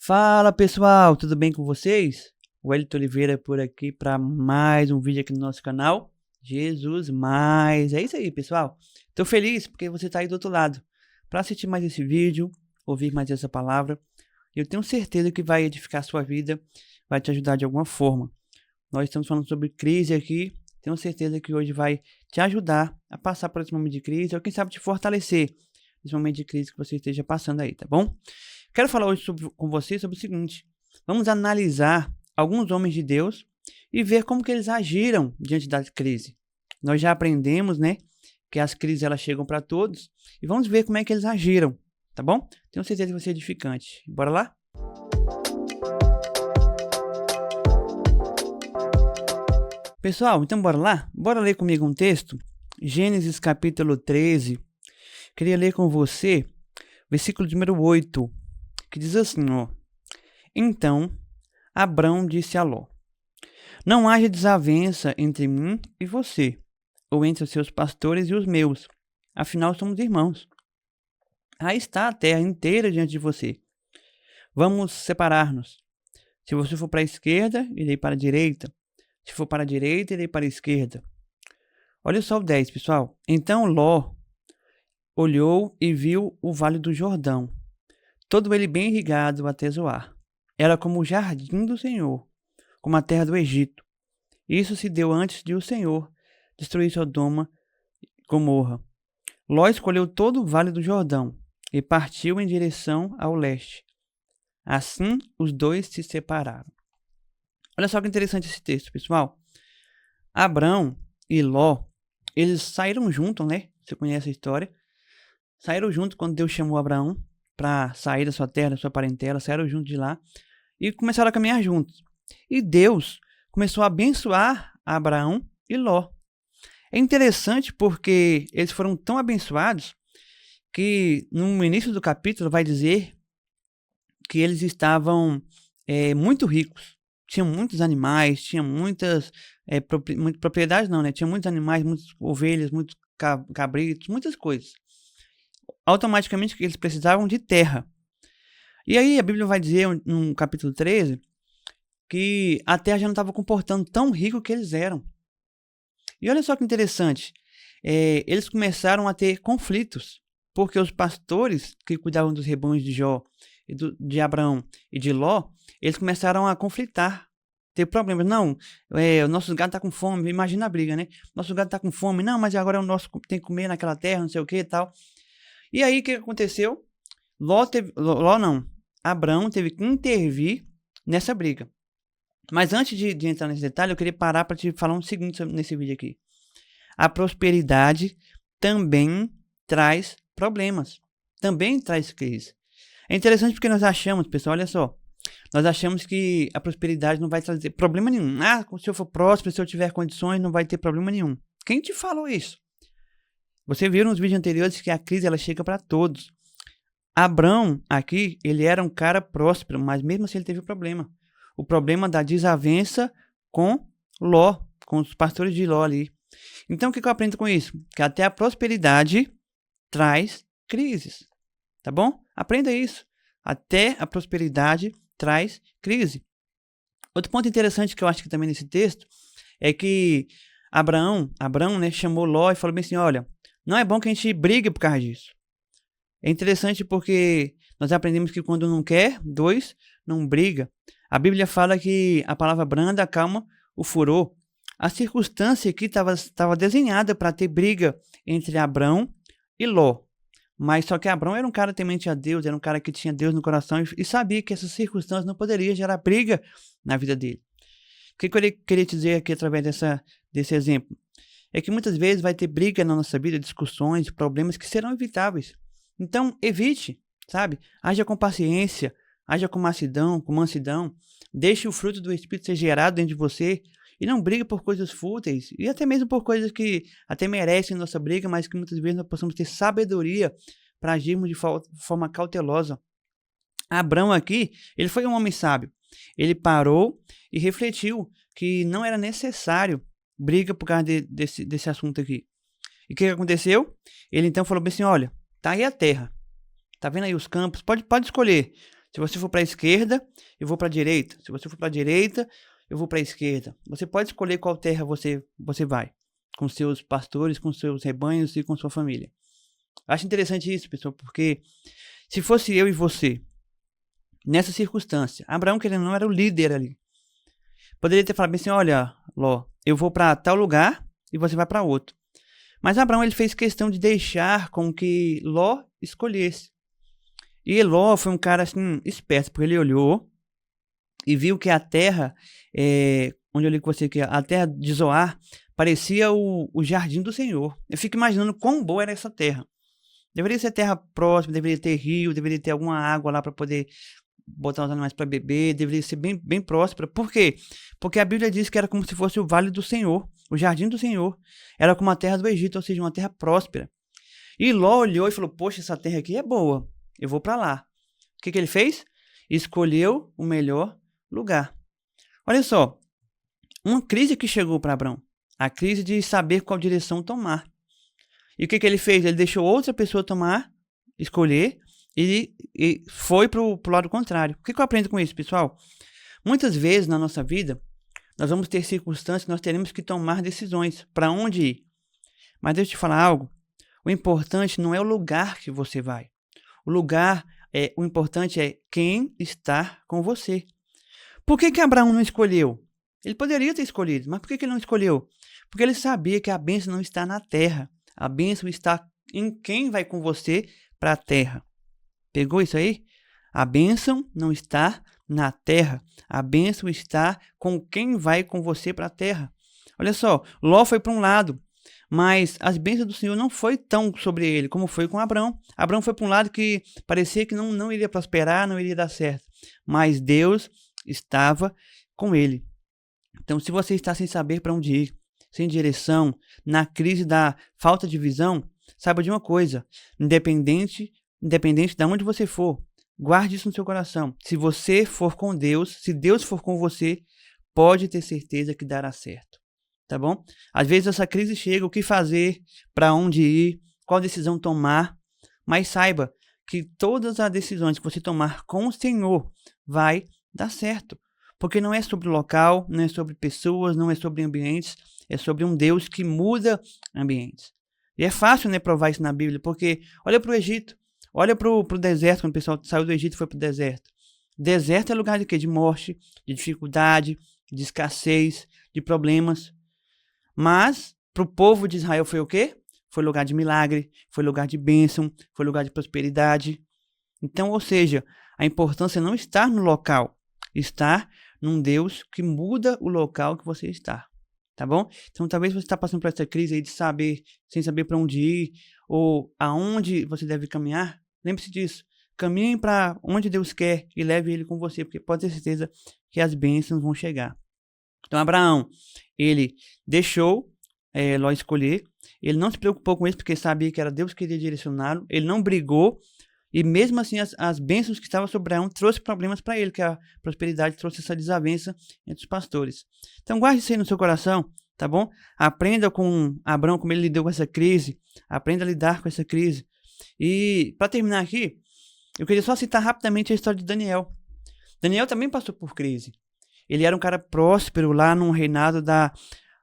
Fala pessoal, tudo bem com vocês? O Wellington Oliveira por aqui para mais um vídeo aqui no nosso canal. Jesus mais, é isso aí pessoal. Tô feliz porque você tá aí do outro lado para assistir mais esse vídeo, ouvir mais essa palavra. Eu tenho certeza que vai edificar a sua vida, vai te ajudar de alguma forma. Nós estamos falando sobre crise aqui, tenho certeza que hoje vai te ajudar a passar por esse momento de crise, ou quem sabe te fortalecer nesse momento de crise que você esteja passando aí, tá bom? Quero falar hoje com você sobre o seguinte: vamos analisar alguns homens de Deus e ver como que eles agiram diante da crise. Nós já aprendemos, né, que as crises elas chegam para todos e vamos ver como é que eles agiram, tá bom? Tenho certeza que vai ser edificante. Bora lá? Pessoal, então bora lá? Bora ler comigo um texto? Gênesis capítulo 13. Queria ler com você versículo número 8, que diz assim, ó: Então Abrão disse a Ló: Não haja desavença entre mim e você, ou entre os seus pastores e os meus, afinal somos irmãos. Aí está a terra inteira diante de você. Vamos separar-nos. Se você for para a esquerda, irei para a direita. Se for para a direita, irei para a esquerda. Olha só o 10, pessoal. Então Ló olhou e viu o vale do Jordão, todo ele bem irrigado até Zoar. Era como o jardim do Senhor, como a terra do Egito. Isso se deu antes de o Senhor destruir Sodoma e Gomorra. Ló escolheu todo o vale do Jordão e partiu em direção ao leste. Assim, os dois se separaram. Olha só que interessante esse texto, pessoal. Abrão e Ló, eles saíram juntos, né? Você conhece a história. Saíram juntos quando Deus chamou Abraão para sair da sua terra, da sua parentela. Saíram juntos de lá e começaram a caminhar juntos. E Deus começou a abençoar Abraão e Ló. É interessante porque eles foram tão abençoados que no início do capítulo vai dizer que eles estavam muito ricos. Tinham muitos animais, tinham muitas propriedades, não, né? Tinha muitos animais, muitas ovelhas, muitos cabritos, muitas coisas. Automaticamente eles precisavam de terra. E aí a Bíblia vai dizer no capítulo 13 que a terra já não estava comportando tão rico que eles eram. E olha só que interessante, eles começaram a ter conflitos, porque os pastores que cuidavam dos rebanhos de Jó, de Abraão e de Ló, eles começaram a conflitar, ter problemas. Não, o nosso gado está com fome, imagina a briga, né? Nosso gado está com fome, não, mas agora o nosso tem que comer naquela terra, não sei o que e tal. E aí o que aconteceu? Abraão teve que intervir nessa briga. Mas antes de entrar nesse detalhe, eu queria parar para te falar um seguinte nesse vídeo aqui. A prosperidade também traz problemas, também traz crise. É interessante porque nós achamos, pessoal, olha só, nós achamos que a prosperidade não vai trazer problema nenhum. Ah, se eu for próspero, se eu tiver condições, não vai ter problema nenhum. Quem te falou isso? Você viu nos vídeos anteriores que a crise ela chega para todos. Abrão aqui, ele era um cara próspero, mas mesmo assim ele teve um problema. O problema da desavença com Ló, com os pastores de Ló ali. Então o que eu aprendo com isso? Que até a prosperidade traz crises, tá bom? Aprenda isso. Até a prosperidade traz crise. Outro ponto interessante que eu acho que também nesse texto é que Abraão, né, chamou Ló e falou bem assim, olha, não é bom que a gente brigue por causa disso. É interessante porque nós aprendemos que quando não quer, dois, não briga. A Bíblia fala que a palavra branda acalma o furor. A circunstância aqui estava desenhada para ter briga entre Abrão e Ló. Mas só que Abrão era um cara temente a Deus, era um cara que tinha Deus no coração e sabia que essas circunstâncias não poderiam gerar briga na vida dele. O que eu queria te dizer aqui através desse exemplo? É que muitas vezes vai ter briga na nossa vida, discussões, problemas que serão evitáveis. Então, evite, sabe? Haja com paciência, haja com mansidão, deixe o fruto do Espírito ser gerado dentro de você e não brigue por coisas fúteis e até mesmo por coisas que até merecem nossa briga, mas que muitas vezes nós possamos ter sabedoria para agirmos de forma cautelosa. Abrão aqui, ele foi um homem sábio. Ele parou e refletiu que não era necessário briga por causa desse assunto aqui. E o que aconteceu? Ele então falou bem assim, olha, tá aí a terra, tá vendo aí os campos, pode escolher. Se você for para a esquerda, eu vou para a direita. Se você for para a direita, eu vou para a esquerda. Você pode escolher qual terra você vai, com seus pastores, com seus rebanhos e com sua família. Acho interessante isso, pessoal, porque se fosse eu e você, nessa circunstância, Abraão, querendo ou não, era o líder ali. Poderia ter falado assim, olha, Ló, eu vou para tal lugar e você vai para outro. Mas Abraão, ele fez questão de deixar com que Ló escolhesse. E Ló foi um cara assim, esperto, porque ele olhou e viu que a terra, onde eu li com você, que a terra de Zoar, parecia o jardim do Senhor. Eu fico imaginando quão boa era essa terra. Deveria ser terra próxima, deveria ter rio, deveria ter alguma água lá para poder botar os animais para beber, deveria ser bem, bem próspera. Por quê? Porque a Bíblia diz que era como se fosse o vale do Senhor, o jardim do Senhor. Era como a terra do Egito, ou seja, uma terra próspera. E Ló olhou e falou, poxa, essa terra aqui é boa, eu vou para lá. O que ele fez? Escolheu o melhor lugar. Olha só, uma crise que chegou para Abraão, a crise de saber qual direção tomar. E o que ele fez? Ele deixou outra pessoa escolher, e foi para o lado contrário. O que eu aprendo com isso, pessoal? Muitas vezes na nossa vida, nós vamos ter circunstâncias que nós teremos que tomar decisões para onde ir. Mas deixa eu te falar algo. O importante não é o lugar que você vai. O importante é quem está com você. Por que Abraão não escolheu? Ele poderia ter escolhido, mas por que ele não escolheu? Porque ele sabia que a bênção não está na terra. A bênção está em quem vai com você para a terra. Pegou isso aí? A bênção não está na terra. A bênção está com quem vai com você para a terra. Olha só, Ló foi para um lado, mas as bênçãos do Senhor não foi tão sobre ele como foi com Abraão. Abraão foi para um lado que parecia que não iria prosperar, não iria dar certo. Mas Deus estava com ele. Então, se você está sem saber para onde ir, sem direção, na crise da falta de visão, saiba de uma coisa, independente de onde você for, guarde isso no seu coração. Se você for com Deus, se Deus for com você, pode ter certeza que dará certo. Tá bom? Às vezes essa crise chega, o que fazer, para onde ir, qual decisão tomar, mas saiba que todas as decisões que você tomar com o Senhor vai dar certo. Porque não é sobre local, não é sobre pessoas, não é sobre ambientes, é sobre um Deus que muda ambientes. E é fácil, né, provar isso na Bíblia, porque olha para o Egito, olha para o deserto, quando o pessoal saiu do Egito e foi para o deserto. Deserto é lugar de quê? De morte, de dificuldade, de escassez, de problemas. Mas para o povo de Israel foi o quê? Foi lugar de milagre, foi lugar de bênção, foi lugar de prosperidade. Então, ou seja, a importância não está no local, está num Deus que muda o local que você está. Tá bom? Então, talvez você está passando por essa crise aí de saber, sem saber para onde ir, ou aonde você deve caminhar. Lembre-se disso. Caminhe para onde Deus quer e leve Ele com você, porque pode ter certeza que as bênçãos vão chegar. Então, Abraão, ele deixou Ló escolher. Ele não se preocupou com isso, porque sabia que era Deus que iria direcioná-lo. Ele não brigou. E mesmo assim, as bênçãos que estavam sobre Abraão trouxe problemas para ele, que a prosperidade trouxe essa desavença entre os pastores. Então, guarde isso aí no seu coração, tá bom? Aprenda com Abraão como ele lidou com essa crise. Aprenda a lidar com essa crise. E, para terminar aqui, eu queria só citar rapidamente a história de Daniel. Daniel também passou por crise. Ele era um cara próspero lá num reinado da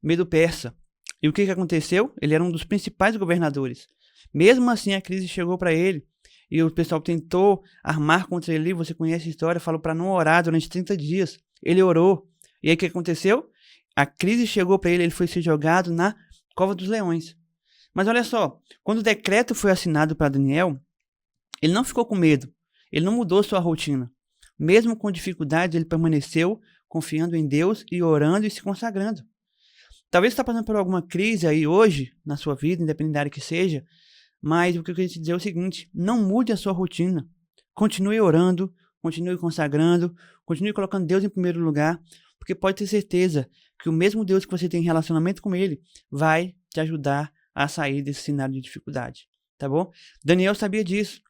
Medo-Persa. E o que aconteceu? Ele era um dos principais governadores. Mesmo assim, a crise chegou para ele. E o pessoal tentou armar contra ele. Você conhece a história. Falou para não orar durante 30 dias. Ele orou. E aí o que aconteceu? A crise chegou para ele. Ele foi ser jogado na cova dos leões. Mas olha só. Quando o decreto foi assinado para Daniel, ele não ficou com medo. Ele não mudou sua rotina. Mesmo com dificuldade, ele permaneceu confiando em Deus e orando e se consagrando. Talvez você está passando por alguma crise aí hoje na sua vida, independente da área que seja. Mas o que eu queria te dizer é o seguinte, não mude a sua rotina. Continue orando, continue consagrando, continue colocando Deus em primeiro lugar, porque pode ter certeza que o mesmo Deus que você tem relacionamento com Ele vai te ajudar a sair desse cenário de dificuldade, tá bom? Daniel sabia disso.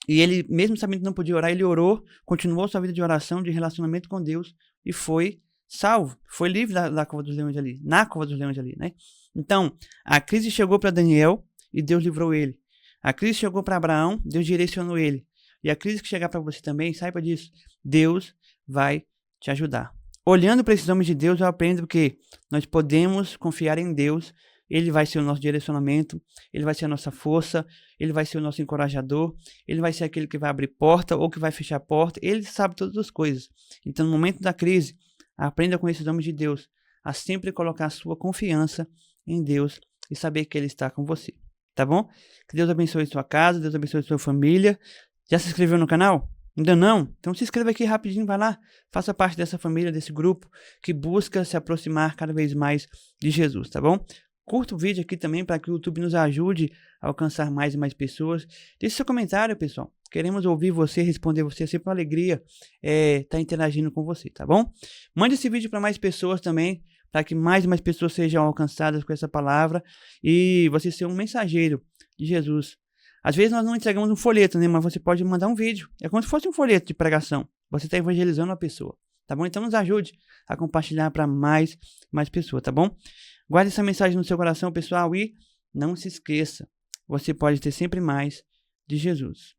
E ele, mesmo sabendo que não podia orar, ele orou, continuou sua vida de oração, de relacionamento com Deus e foi salvo, foi livre da cova dos leões ali, na cova dos leões ali, né? Então, a crise chegou para Daniel, e Deus livrou ele. A crise chegou para Abraão, Deus direcionou ele. e a crise que chegar para você também, saiba disso. Deus vai te ajudar. Olhando para esses homens de Deus, eu aprendo que nós podemos confiar em Deus. Ele vai ser o nosso direcionamento, Ele vai ser a nossa força, Ele vai ser o nosso encorajador, Ele vai ser aquele que vai abrir porta ou que vai fechar porta. Ele sabe todas as coisas. Então, no momento da crise, aprenda com esses homens de Deus a sempre colocar a sua confiança em Deus e saber que Ele está com você. Tá bom? Que Deus abençoe sua casa, Deus abençoe sua família. Já se inscreveu no canal? Ainda não? Então se inscreva aqui rapidinho, vai lá. Faça parte dessa família, desse grupo que busca se aproximar cada vez mais de Jesus, tá bom? Curta o vídeo aqui também para que o YouTube nos ajude a alcançar mais e mais pessoas. Deixe seu comentário, pessoal. Queremos ouvir você, responder você. É sempre uma alegria estar interagindo com você, tá bom? Mande esse vídeo para mais pessoas também, para que mais e mais pessoas sejam alcançadas com essa palavra e você ser um mensageiro de Jesus. Às vezes nós não entregamos um folheto, né? Mas você pode mandar um vídeo. É como se fosse um folheto de pregação. Você está evangelizando a pessoa, tá bom? Então nos ajude a compartilhar para mais pessoas, tá bom? Guarde essa mensagem no seu coração, pessoal, e não se esqueça, você pode ter sempre mais de Jesus.